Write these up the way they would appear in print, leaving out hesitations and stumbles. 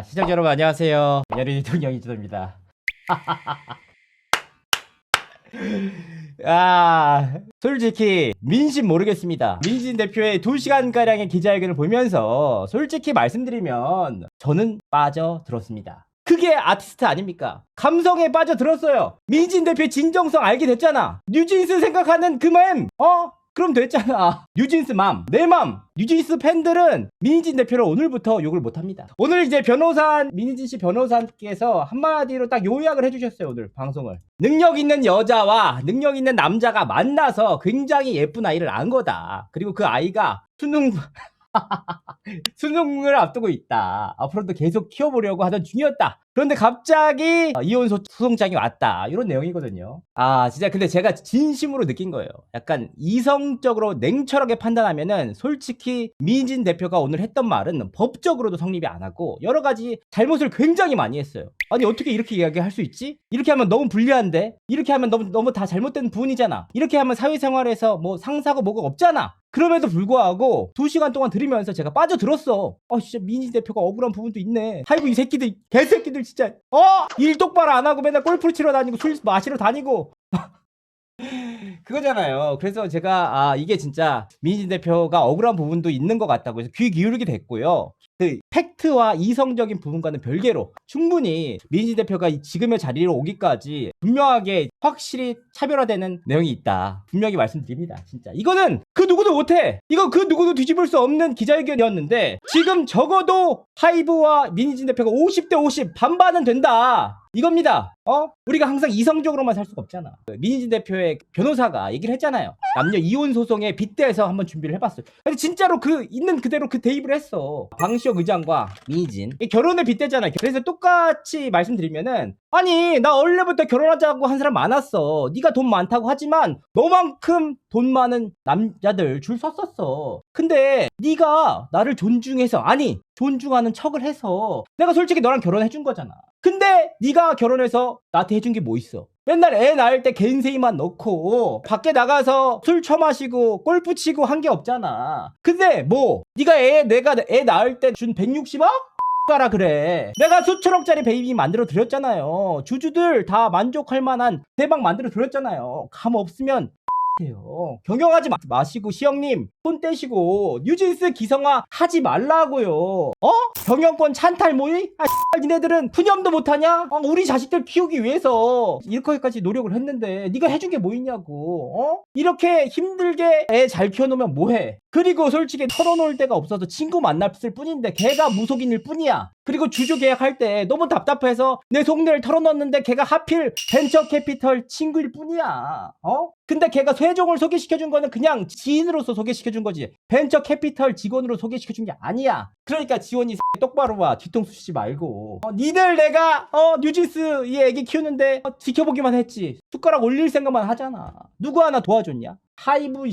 시청자 여러분 안녕하세요. 연예인 대통령 이준호입니다. 솔직히 민심 모르겠습니다. 민진 대표의 2시간가량의 기자회견을 보면서 솔직히 말씀드리면 저는 빠져들었습니다. 그게 아티스트 아닙니까? 감성에 빠져들었어요. 민진 대표의 진정성 알게 됐잖아. 뉴진스 생각하는 그 맘, 그럼 됐잖아. 뉴진스 맘, 내 맘. 뉴진스 팬들은 민진 대표를 오늘부터 욕을 못합니다. 오늘 이제 민진 씨 변호사께서 한마디로 딱 요약을 해주셨어요. 오늘 방송을. 능력 있는 여자와 능력 있는 남자가 만나서 굉장히 예쁜 아이를 낳은 거다. 그리고 그 아이가 수능을 앞두고 있다. 앞으로도 계속 키워보려고 하던 중이었다. 그런데 갑자기 이혼 소송장이 왔다. 이런 내용이거든요. 진짜 근데 제가 진심으로 느낀 거예요. 약간 이성적으로 냉철하게 판단하면은 솔직히 민진 대표가 오늘 했던 말은 법적으로도 성립이 안 하고 여러 가지 잘못을 굉장히 많이 했어요. 아니 어떻게 이렇게 이야기할 수 있지? 이렇게 하면 너무 불리한데? 이렇게 하면 너무 다 잘못된 부분이잖아. 이렇게 하면 사회생활에서 뭐 상사고 뭐가 없잖아. 그럼에도 불구하고 2시간 동안 들으면서 제가 빠져들었어. 진짜 민진 대표가 억울한 부분도 있네. 하이브 이 새끼들 개새끼들 진짜 일 똑바로 안 하고 맨날 골프를 치러 다니고 술 마시러 다니고 그거잖아요. 그래서 제가 이게 진짜 민진 대표가 억울한 부분도 있는 것 같다고 해서 귀 기울이게 됐고요. 그 팩트와 이성적인 부분과는 별개로 충분히 민진 대표가 지금의 자리로 오기까지 분명하게 확실히 차별화되는 내용이 있다. 분명히 말씀드립니다. 진짜 이거는 그 누구도 못해. 이거 그 누구도 뒤집을 수 없는 기자회견이었는데 지금 적어도 하이브와 민진 대표가 50대 50 반반은 된다. 이겁니다. 우리가 항상 이성적으로만 살 수가 없잖아. 민진 대표의 변호사가 얘기를 했잖아요. 남녀 이혼 소송에 빗대서 한번 준비를 해봤어요. 근데 진짜로 있는 그대로 대입을 했어. 방시혁 의장과 민진 결혼에 빗대잖아요. 그래서 똑같이 말씀드리면은 아니 나 원래부터 결혼하자고 한 사람 많았어. 네가 돈 많다고 하지만 너만큼 돈 많은 남자들 줄 섰었어. 근데 네가 나를 존중해서 존중하는 척을 해서 내가 솔직히 너랑 결혼해준 거잖아. 근데 네가 결혼해서 나한테 해준 게 뭐 있어? 맨날 애 낳을 때 갠세이만 넣고 밖에 나가서 술 처마시고 골프 치고 한 게 없잖아. 근데 내가 애 낳을 때 준 160억? 가라 그래. 내가 수천억짜리 베이비 만들어 드렸잖아요. 주주들 다 만족할 만한 대박 만들어 드렸잖아요. 감 없으면 해요. 경영하지 마시고 시영님 손 떼시고 뉴진스 기성화 하지 말라고요. 경영권 찬탈 모의? 니네들은 푸념도 못하냐? 우리 자식들 키우기 위해서 이렇게까지 노력을 했는데 네가 해준 게 뭐 있냐고. 이렇게 힘들게 애 잘 키워놓으면 뭐해? 그리고 솔직히 털어놓을 데가 없어서 친구 만났을 뿐인데 걔가 무속인일 뿐이야. 그리고 주주 계약할 때 너무 답답해서 내 속내를 털어놓는데 걔가 하필 벤처 캐피털 친구일 뿐이야. 근데 걔가 세종을 소개시켜준 거는 그냥 지인으로서 소개시켜준 거지 벤처 캐피털 직원으로 소개시켜준 게 아니야. 그러니까 지원이 똑바로 와. 뒤통수 치지 말고. 니들 내가 뉴진스 이 애기 키우는데 지켜보기만 했지 숟가락 올릴 생각만 하잖아. 누구 하나 도와줬냐? 하이브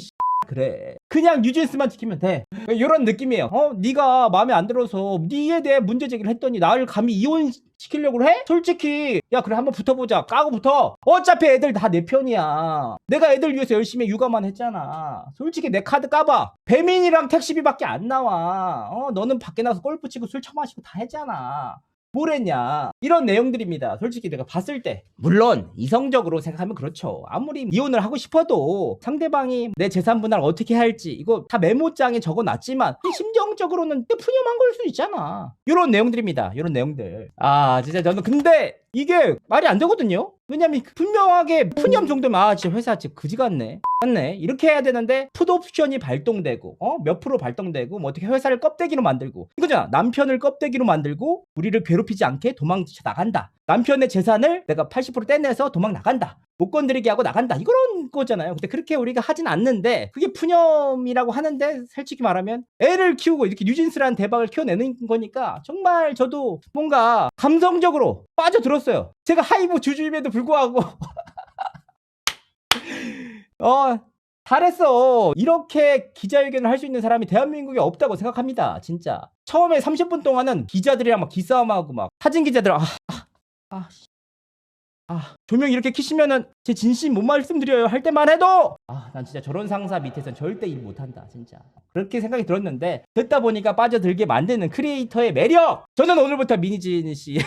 그래 그냥 뉴진스만 지키면 돼. 이런 느낌이에요. 네가 마음에 안 들어서 네에 대해 문제 제기를 했더니 나를 감히 이혼시키려고 해? 솔직히 야 그래 한번 붙어보자. 까고 붙어. 어차피 애들 다 내 편이야. 내가 애들 위해서 열심히 육아만 했잖아. 솔직히 내 카드 까봐. 배민이랑 택시비밖에 안 나와. 너는 밖에 나가서 골프 치고 술 처마시고 다 했잖아. 뭘 했냐 이런 내용들입니다. 솔직히 내가 봤을 때 물론 이성적으로 생각하면 그렇죠. 아무리 이혼을 하고 싶어도 상대방이 내 재산 분할 어떻게 할지 이거 다 메모장에 적어놨지만 심정적으로는 푸념한 걸 수 있잖아. 이런 내용들입니다. 이런 내용들 진짜 저는 근데 이게 말이 안 되거든요. 왜냐면 분명하게 푸념 정도면 진짜 회사 진짜 그지 같네 맞네 이렇게 해야 되는데 풋옵션이 발동되고 몇 프로 발동되고 뭐 어떻게 회사를 껍데기로 만들고 이거잖아. 남편을 껍데기로 만들고 우리를 괴롭히지 않게 도망쳐 나간다. 남편의 재산을 내가 80% 떼내서 도망 나간다. 못 건드리게 하고 나간다. 이런 거잖아요. 근데 그렇게 우리가 하진 않는데 그게 푸념이라고 하는데 솔직히 말하면 애를 키우고 이렇게 뉴진스라는 대박을 키워내는 거니까 정말 저도 뭔가 감성적으로 빠져들었어요. 제가 하이브 주주임에도 불구하고 잘했어. 이렇게 기자회견을 할 수 있는 사람이 대한민국에 없다고 생각합니다. 진짜 처음에 30분 동안은 기자들이랑 막 기싸움하고 막 사진 기자들 조명 이렇게 켜시면은 제 진심 못 말씀드려요 할 때만 해도 난 진짜 저런 상사 밑에선 절대 일 못한다 진짜 그렇게 생각이 들었는데 듣다 보니까 빠져들게 만드는 크리에이터의 매력. 저는 오늘부터 민희진 씨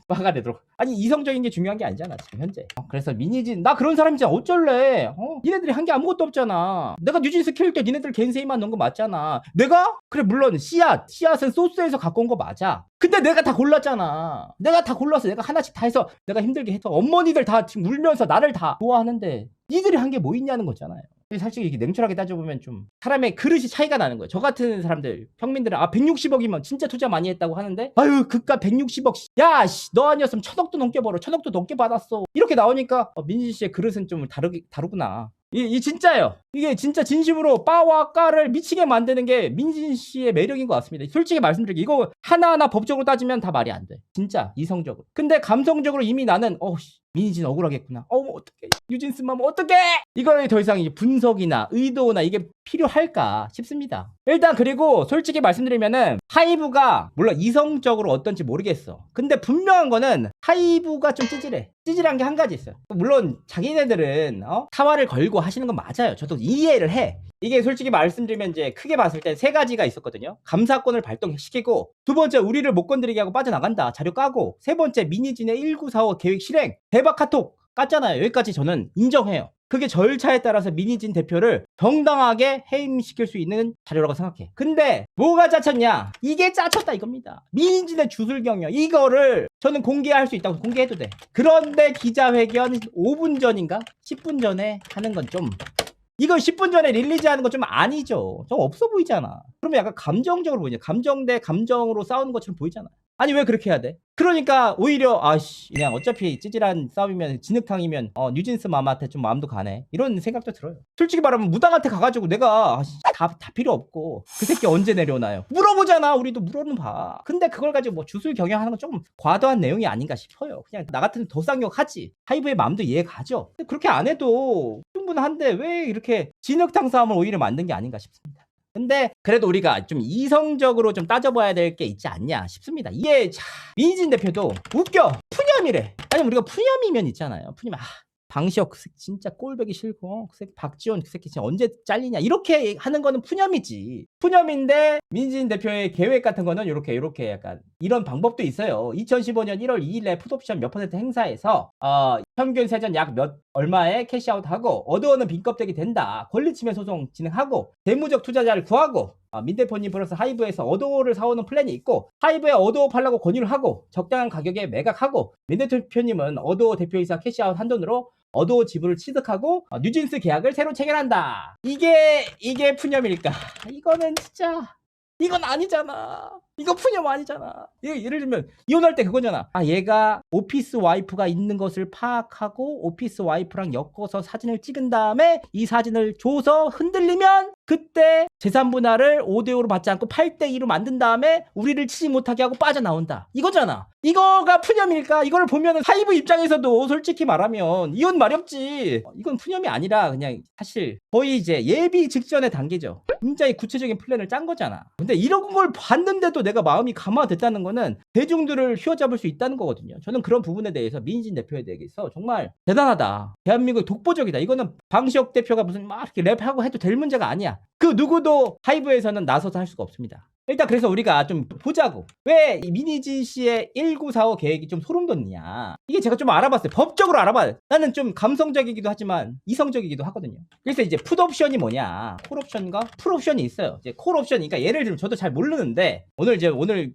화가 되도록. 아니 이성적인 게 중요한 게 아니잖아 지금 현재. 그래서 민희진 나 그런 사람이지 어쩔래. 니네들이 한 게 아무것도 없잖아. 내가 뉴진스 키울 때 니네들 겐세이만 넣은 거 맞잖아. 내가 그래 물론 씨앗은 소스에서 갖고 온 거 맞아. 근데 내가 다 골랐잖아. 내가 다 골라서 내가 하나씩 다 해서 내가 힘들게 해서 어머니들 다 지금 울면서 나를 다 좋아하는데 니들이 한 게 뭐 있냐는 거잖아요. 사실 이렇게 냉철하게 따져보면 좀 사람의 그릇이 차이가 나는 거예요. 저 같은 사람들 평민들은 160억이면 진짜 투자 많이 했다고 하는데 아유 그깟 160억 야 너 아니었으면 1000억도 넘게 벌어 1000억도 넘게 받았어 이렇게 나오니까 민진 씨의 그릇은 좀 다르구나. 이 진짜예요. 이게 진짜 진심으로 빠와 까를 미치게 만드는 게 민진 씨의 매력인 것 같습니다. 솔직히 말씀드릴게요. 이거 하나하나 법적으로 따지면 다 말이 안 돼. 진짜 이성적으로. 근데 감성적으로 이미 나는 민진 억울하겠구나. 어떡해. 뉴진스만 어떡해. 이걸 더 이상 이제 분석이나 의도나 이게 필요할까 싶습니다. 일단 그리고 솔직히 말씀드리면은 하이브가 물론 이성적으로 어떤지 모르겠어. 근데 분명한 거는 하이브가 좀 찌질해. 찌질한 게 한 가지 있어요. 물론 자기네들은 타화를 걸고 하시는 건 맞아요. 저도 이해를 해. 이게 솔직히 말씀드리면 이제 크게 봤을 때 세 가지가 있었거든요. 감사권을 발동시키고 두 번째 우리를 못 건드리게 하고 빠져나간다. 자료 까고 세 번째 민희진의 1945 계획 실행. 대박 카톡 깠잖아요. 여기까지 저는 인정해요. 그게 절차에 따라서 민희진 대표를 정당하게 해임시킬 수 있는 자료라고 생각해. 근데 뭐가 짜쳤냐? 이게 짜쳤다 이겁니다. 민희진의 주술경영 이거를 저는 공개할 수 있다고 공개해도 돼. 그런데 기자회견 5분 전인가? 10분 전에 하는 건 좀 이거 10분 전에 릴리즈하는 건 좀 아니죠. 좀 없어 보이잖아. 그러면 약간 감정적으로 보이냐? 감정 대 감정으로 싸우는 것처럼 보이잖아. 아니 왜 그렇게 해야 돼? 그러니까 오히려 그냥 어차피 찌질한 싸움이면 진흙탕이면 뉴진스 맘한테 좀 마음도 가네 이런 생각도 들어요. 솔직히 말하면 무당한테 가가지고 내가 다 필요 없고 그 새끼 언제 내려오나요? 물어보잖아. 우리도 물어는 봐. 근데 그걸 가지고 뭐 주술 경영하는 건 조금 과도한 내용이 아닌가 싶어요. 그냥 나 같으면 더 쌍욕하지. 하이브의 마음도 이해 가죠. 근데 그렇게 안 해도 충분한데 왜 이렇게 진흙탕 싸움을 오히려 만든 게 아닌가 싶습니다. 근데 그래도 우리가 좀 이성적으로 좀 따져봐야 될 게 있지 않냐 싶습니다. 이게 민희진 대표도 웃겨. 푸념이래. 아니 우리가 푸념이면 있잖아요. 푸념 방시혁 그 새끼 진짜 꼴보기 싫고 그 새끼 박지원 그 새끼 진짜 언제 잘리냐 이렇게 하는 거는 푸념이지. 푸념인데 민진 대표의 계획 같은 거는 이렇게 약간 이런 방법도 있어요. 2015년 1월 2일에 풋옵션 몇 % 행사에서 평균 세전 약 얼마에 캐시아웃하고 어드어는 빈껍데기 된다. 권리침해 소송 진행하고 대무적 투자자를 구하고 민 대표님 플러스 하이브에서 어도어를 사오는 플랜이 있고 하이브에 어도어 팔라고 권유를 하고 적당한 가격에 매각하고 민 대표님은 어도어 대표이사 캐시아웃 한 돈으로 어도어 지분을 취득하고 뉴진스 계약을 새로 체결한다. 이게 푸념일까? 이거는 진짜 이건 아니잖아. 이거 푸념 아니잖아. 예를 들면 이혼할 때 그거잖아. 얘가 오피스 와이프가 있는 것을 파악하고 오피스 와이프랑 엮어서 사진을 찍은 다음에 이 사진을 줘서 흔들리면 그때 재산 분할을 5대5로 받지 않고 8대2로 만든 다음에 우리를 치지 못하게 하고 빠져나온다. 이거잖아. 이거가 푸념일까? 이걸 보면 하이브 입장에서도 솔직히 말하면 이혼 마렵지. 이건 푸념이 아니라 그냥 사실 거의 이제 예비 직전의 단계죠. 굉장히 구체적인 플랜을 짠 거잖아. 근데 이런 걸 봤는데도 내가 마음이 감화됐다는 거는 대중들을 휘어잡을 수 있다는 거거든요. 저는 그런 부분에 대해서 민희진 대표에 대해서 정말 대단하다. 대한민국 독보적이다. 이거는 방시혁 대표가 무슨 막 이렇게 랩하고 해도 될 문제가 아니야. 그 누구도 하이브에서는 나서서 할 수가 없습니다. 일단 그래서 우리가 좀 보자고. 왜 민희진 씨의 1945 계획이 좀 소름 돋느냐. 이게 제가 좀 알아봤어요. 법적으로 알아봐요. 나는 좀 감성적이기도 하지만 이성적이기도 하거든요. 그래서 이제 풋옵션이 뭐냐. 콜옵션과 풀옵션이 있어요. 이제 콜옵션, 그러니까 예를 들면 저도 잘 모르는데 오늘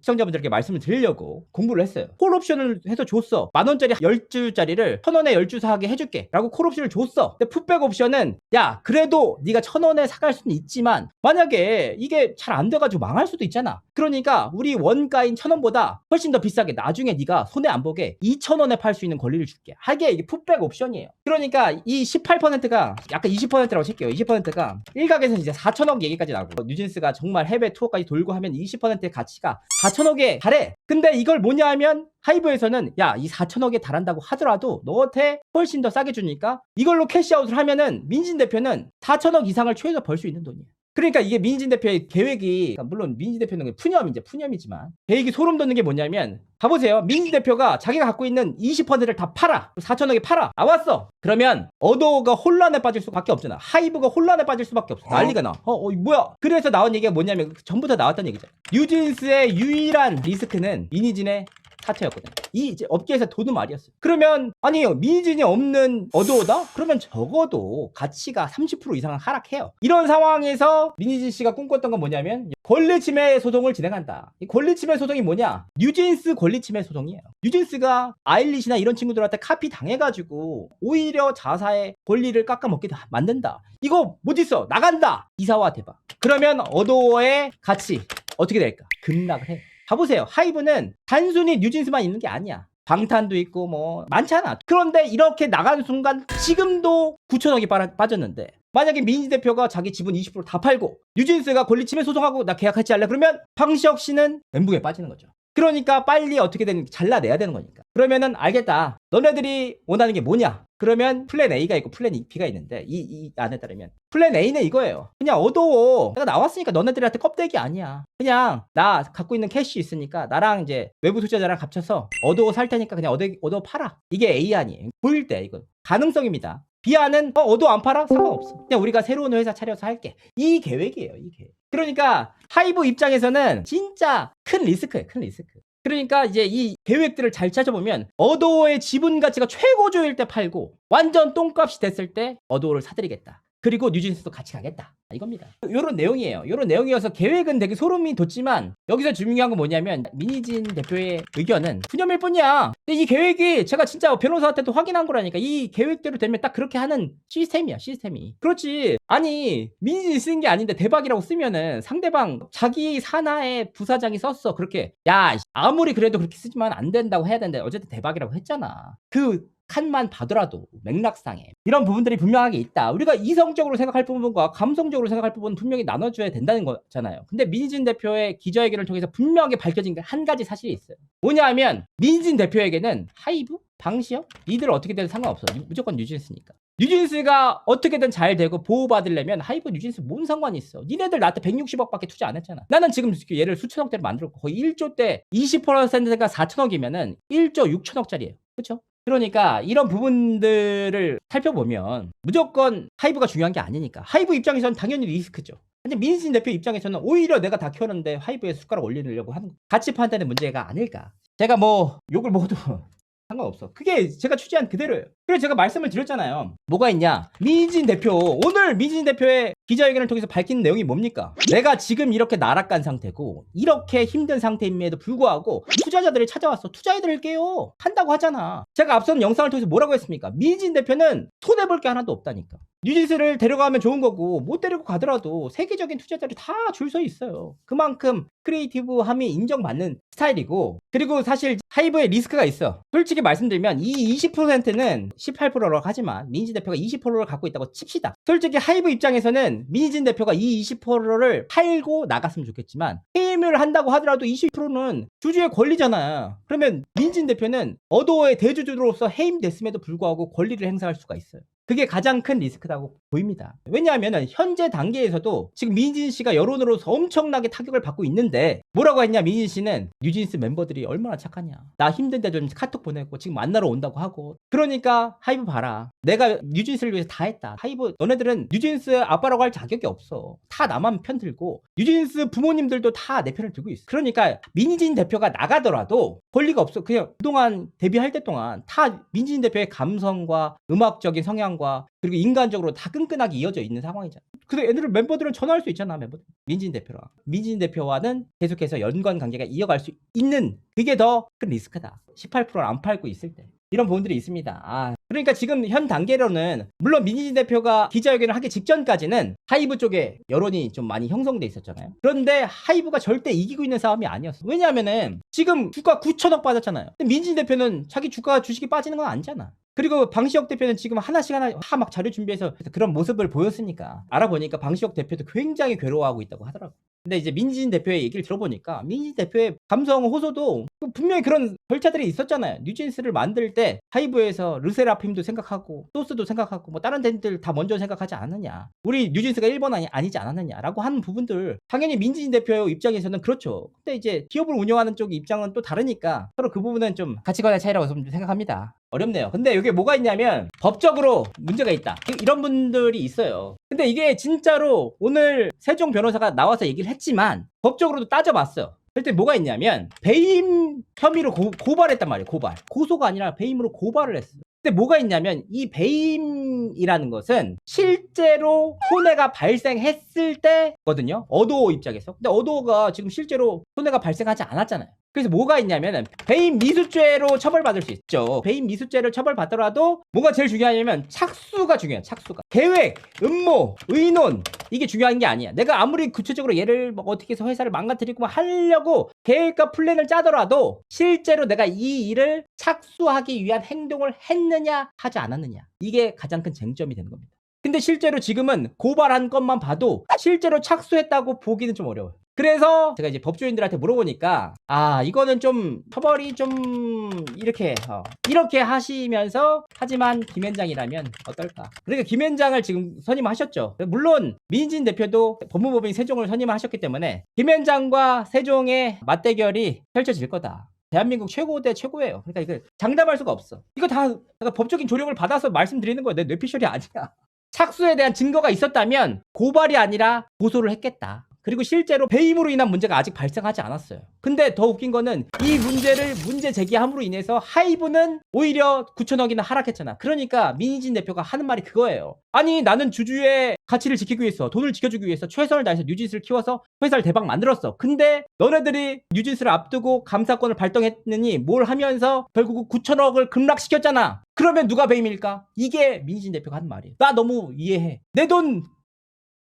시청자분들께 말씀을 드리려고 공부를 했어요. 콜옵션을 해서 줬어. 10,000원짜리 10주짜리를 1,000원에 10주 사게 해줄게. 라고 콜옵션을 줬어. 근데 풋백 옵션은 그래도 네가 1,000원에 사갈 수는 있지만 만약에 이게 잘 안 돼가지고 망할 수도 있잖아. 그러니까 우리 원가인 1,000원보다 훨씬 더 비싸게 나중에 네가 손해 안 보게 2,000원에 팔 수 있는 권리를 줄게. 하게 이게 풋백 옵션이에요. 그러니까 이 18%가 약간 20%라고 칠게요. 20%가 일각에서는 이제 4,000억 얘기까지 나고 뉴진스가 정말 해외 투어까지 돌고 하면 20%의 가치가 4,000억에 달해. 근데 이걸 뭐냐 하면 하이브에서는 이 4,000억에 달한다고 하더라도 너한테 훨씬 더 싸게 주니까 이걸로 캐시아웃을 하면은 민진 대표는 4,000억 이상을 최소 벌 수 있는 돈이에요. 그러니까 이게 민희진 대표의 계획이, 물론 민희진 대표는 푸념이지만 계획이 소름 돋는 게 뭐냐면, 가보세요. 민희진 대표가 자기가 갖고 있는 20%를 다 팔아. 4천억에 팔아. 나왔어. 그러면 어도어가 혼란에 빠질 수밖에 없잖아. 하이브가 혼란에 빠질 수밖에 없어. 난리가 나. 뭐야? 그래서 나온 얘기가 뭐냐면, 전부 다 나왔던 얘기잖아. 뉴진스의 유일한 리스크는 민희진의 사채였거든. 이 이제 업계에서 도는 말이었어. 그러면 아니에요. 민희진이 없는 어도어다? 그러면 적어도 가치가 30% 이상은 하락해요. 이런 상황에서 민희진 씨가 꿈꿨던 건 뭐냐면, 권리침해 소송을 진행한다. 이 권리침해 소송이 뭐냐? 뉴진스 권리침해 소송이에요. 뉴진스가 아일리시나 이런 친구들한테 카피 당해가지고 오히려 자사의 권리를 깎아먹게 만든다. 이거 못 있어. 나간다. 이사와 대박. 그러면 어도어의 가치 어떻게 될까? 급락을 해. 봐보세요. 하이브는 단순히 뉴진스만 있는 게 아니야. 방탄도 있고 뭐 많잖아. 그런데 이렇게 나가는 순간 지금도 9천억이 빠졌는데, 만약에 민희진 대표가 자기 지분 20% 다 팔고 뉴진스가 권리침해 소송하고 나 계약하지 않래, 그러면 방시혁 씨는 멘붕에 빠지는 거죠. 그러니까 빨리 어떻게든 잘라내야 되는 거니까. 그러면은 알겠다. 너네들이 원하는 게 뭐냐? 그러면 플랜 A가 있고 플랜 B가 있는데, 이 안에 따르면 플랜 A는 이거예요. 그냥 어도어 내가 나왔으니까 너네들한테 껍데기 아니야. 그냥 나 갖고 있는 캐시 있으니까 나랑 이제 외부 투자자랑 합쳐서 어도어 살 테니까 그냥 어도어 팔아. 이게 A 안이에요. 보일 때 이건 가능성입니다. B안은 어도어 안 팔아? 상관없어. 그냥 우리가 새로운 회사 차려서 할게. 이 계획이에요. 이 계획. 그러니까 하이브 입장에서는 진짜 큰 리스크예요. 큰 리스크. 그러니까 이제 이 계획들을 잘 찾아보면, 어도어의 지분 가치가 최고조일 때 팔고 완전 똥값이 됐을 때 어도어를 사들이겠다. 그리고 뉴진스도 같이 가겠다. 이겁니다. 요런 내용이에요. 요런 내용이어서 계획은 되게 소름이 돋지만, 여기서 중요한 건 뭐냐면, 민희진 대표의 의견은 푸념일 뿐이야. 근데 이 계획이 제가 진짜 변호사한테도 확인한 거라니까. 이 계획대로 되면 딱 그렇게 하는 시스템이야. 시스템이. 그렇지. 아니 민희진이 쓴 게 아닌데 대박이라고 쓰면은 상대방 자기 산하의 부사장이 썼어. 그렇게 야 아무리 그래도 그렇게 쓰지만 안 된다고 해야 되는데 어쨌든 대박이라고 했잖아. 그 칸만 봐더라도 맥락상에 이런 부분들이 분명하게 있다. 우리가 이성적으로 생각할 부분과 감성적으로 생각할 부분은 분명히 나눠줘야 된다는 거잖아요. 근데 민희진 대표의 기자회견을 통해서 분명하게 밝혀진 게 한 가지 사실이 있어요. 뭐냐 하면, 민희진 대표에게는 하이브? 방시혁? 니들 어떻게든 상관없어. 무조건 뉴진스니까. 뉴진스가 어떻게든 잘 되고 보호받으려면 하이브 뉴진스 뭔 상관이 있어. 니네들 나한테 160억밖에 투자 안 했잖아. 나는 지금 얘를 수천억대로 만들었고 거의 1조 때 20%가 4천억이면은 1조 6천억짜리예요. 그렇죠? 그러니까 이런 부분들을 살펴보면 무조건 하이브가 중요한 게 아니니까. 하이브 입장에서는 당연히 리스크죠. 근데 민희진 대표 입장에서는 오히려 내가 다 키웠는데 하이브에 숟가락 올리려고 하는 거. 가치 판단의 문제가 아닐까. 제가 뭐 욕을 먹어도 상관없어. 그게 제가 취재한 그대로예요. 그래서 제가 말씀을 드렸잖아요. 뭐가 있냐? 민희진 대표, 오늘 민희진 대표의 기자회견을 통해서 밝힌 내용이 뭡니까? 내가 지금 이렇게 나락간 상태고 이렇게 힘든 상태임에도 불구하고 투자자들이 찾아왔어. 투자해드릴게요. 한다고 하잖아. 제가 앞선 영상을 통해서 뭐라고 했습니까? 민희진 대표는 손해볼 게 하나도 없다니까. 뉴진스를 데려가면 좋은 거고 못 데리고 가더라도 세계적인 투자자들이 다 줄 서 있어요. 그만큼 크리에이티브함이 인정받는 스타일이고, 그리고 사실 하이브에 리스크가 있어. 솔직히 말씀드리면 이 20%는 18%라고 하지만 민희진 대표가 20%를 갖고 있다고 칩시다. 솔직히 하이브 입장에서는 민희진 대표가 이 20%를 팔고 나갔으면 좋겠지만, 해임을 한다고 하더라도 20%는 주주의 권리잖아. 그러면 민희진 대표는 어도어의 대주주로서 해임됐음에도 불구하고 권리를 행사할 수가 있어요. 그게 가장 큰 리스크라고 보입니다. 왜냐하면 현재 단계에서도 지금 민희진 씨가 여론으로서 엄청나게 타격을 받고 있는데, 뭐라고 했냐? 민희진 씨는 뉴진스 멤버들이 얼마나 착하냐, 나 힘든데 좀 카톡 보내고 지금 만나러 온다고 하고, 그러니까 하이브 봐라, 내가 뉴진스를 위해서 다 했다. 하이브 너네들은 뉴진스 아빠라고 할 자격이 없어. 다 나만 편들고 뉴진스 부모님들도 다 내 편을 들고 있어. 그러니까 민희진 대표가 나가더라도 권리가 없어. 그냥 그동안 데뷔할 때 동안 다 민희진 대표의 감성과 음악적인 성향과 그리고 인간적으로 다 끈끈하게 이어져 있는 상황이잖아. 근데 애들 멤버들은 전화할 수 있잖아. 멤버들 민희진 대표랑. 민희진 대표와는 계속해서 연관 관계가 이어갈 수 있는, 그게 더 큰 리스크다. 18%를 안 팔고 있을 때 이런 부분들이 있습니다. 그러니까 지금 현 단계로는 물론 민희진 대표가 기자회견을 하기 직전까지는 하이브 쪽에 여론이 좀 많이 형성돼 있었잖아요. 그런데 하이브가 절대 이기고 있는 싸움이 아니었어. 왜냐하면은 지금 주가 9천억 빠졌잖아요. 근데 민희진 대표는 자기 주가 주식이 빠지는 건 아니잖아. 그리고 방시혁 대표는 지금 하나씩 막 자료 준비해서 그런 모습을 보였으니까 알아보니까 방시혁 대표도 굉장히 괴로워하고 있다고 하더라고. 근데 이제 민진 대표의 얘기를 들어보니까 민진 대표의 감성 호소도 분명히 그런 절차들이 있었잖아요. 뉴진스를 만들 때 하이브에서 르세라핌도 생각하고 소스도 생각하고 뭐 다른 밴드들 다 먼저 생각하지 않았느냐. 우리 뉴진스가 1번 아니지 않았느냐라고 하는 부분들 당연히 민진 대표 입장에서는 그렇죠. 근데 이제 기업을 운영하는 쪽 입장은 또 다르니까 서로 그 부분은 좀 가치관의 차이라고 좀 생각합니다. 어렵네요. 근데 이게 뭐가 있냐면 법적으로 문제가 있다. 이런 분들이 있어요. 근데 이게 진짜로 오늘 세종 변호사가 나와서 얘기를 했지만 법적으로도 따져봤어요. 그때 뭐가 있냐면 배임 혐의로 고발했단 말이에요. 고발. 고소가 아니라 배임으로 고발을 했어요. 근데 뭐가 있냐면 이 배임이라는 것은 실제로 손해가 발생했을 때거든요. 어도어 입장에서. 근데 어도어가 지금 실제로 손해가 발생하지 않았잖아요. 그래서 뭐가 있냐면 배임 미수죄로 처벌받을 수 있죠. 배임 미수죄를 처벌받더라도 뭐가 제일 중요하냐면 착수가 중요해요. 착수가. 계획, 음모, 의논 이게 중요한 게 아니야. 내가 아무리 구체적으로 얘를 뭐 어떻게 해서 회사를 망가뜨리고 하려고 계획과 플랜을 짜더라도 실제로 내가 이 일을 착수하기 위한 행동을 했느냐 하지 않았느냐. 이게 가장 큰 쟁점이 되는 겁니다. 근데 실제로 지금은 고발한 것만 봐도 실제로 착수했다고 보기는 좀 어려워요. 그래서 제가 이제 법조인들한테 물어보니까 이거는 좀 처벌이 좀 이렇게 하시면서 하지만 김현장이라면 어떨까. 그러니까 김현장을 지금 선임하셨죠. 물론 민진 대표도 법무법인 세종을 선임하셨기 때문에 김현장과 세종의 맞대결이 펼쳐질 거다. 대한민국 최고 대 최고예요. 그러니까 이거 장담할 수가 없어. 이거 다 법적인 조력을 받아서 말씀드리는 거예요. 내 뇌피셜이 아니야. 착수에 대한 증거가 있었다면 고발이 아니라 고소를 했겠다. 그리고 실제로 배임으로 인한 문제가 아직 발생하지 않았어요. 근데 더 웃긴 거는 이 문제 제기함으로 인해서 하이브는 오히려 9천억이나 하락했잖아. 그러니까 민희진 대표가 하는 말이 그거예요. 아니 나는 주주의 가치를 지키기 위해서 돈을 지켜주기 위해서 최선을 다해서 뉴진스를 키워서 회사를 대박 만들었어. 근데 너네들이 뉴진스를 앞두고 감사권을 발동했느니 뭘 하면서 결국 9천억을 급락시켰잖아. 그러면 누가 배임일까? 이게 민희진 대표가 하는 말이에요. 나 너무 이해해. 내 돈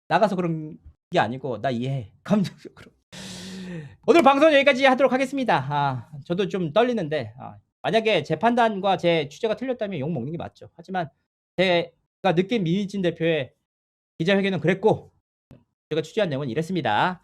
나가서 그런 게 아니고 나 이해해. 감정적으로. 오늘 방송 여기까지 하도록 하겠습니다. 저도 좀 떨리는데 만약에 제 판단과 제 취재가 틀렸다면 욕 먹는 게 맞죠. 하지만 제가 느낀 민희진 대표의 기자회견은 그랬고 제가 취재한 내용은 이랬습니다.